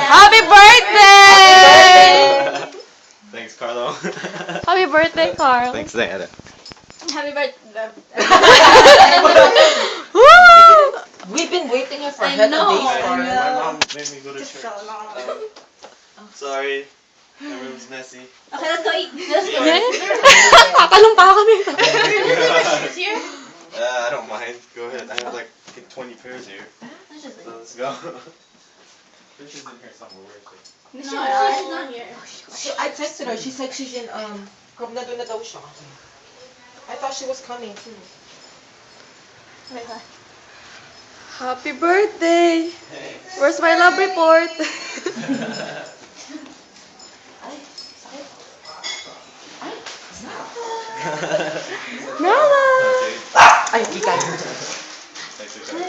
Happy birthday! Thanks, Carlo. Happy birthday, Carl. Thanks, Diana. Happy birthday. Woo! We've been waiting here for I head know, of days, I Carl. know. My mom made me go to church. Sorry. My room's messy. Okay, let's go eat. Let's go. Tatanong pa kami. It's here? I don't mind. Go ahead. I have like 20 pairs here. Let's just So let's go. Fisher's in here somewhere. Where is No, she's not here. I texted her. She said she's in, nandun na daw siya. I thought she was coming too. Happy birthday! Where's my love report? Nala! Ay, di ka. Thanks for coming.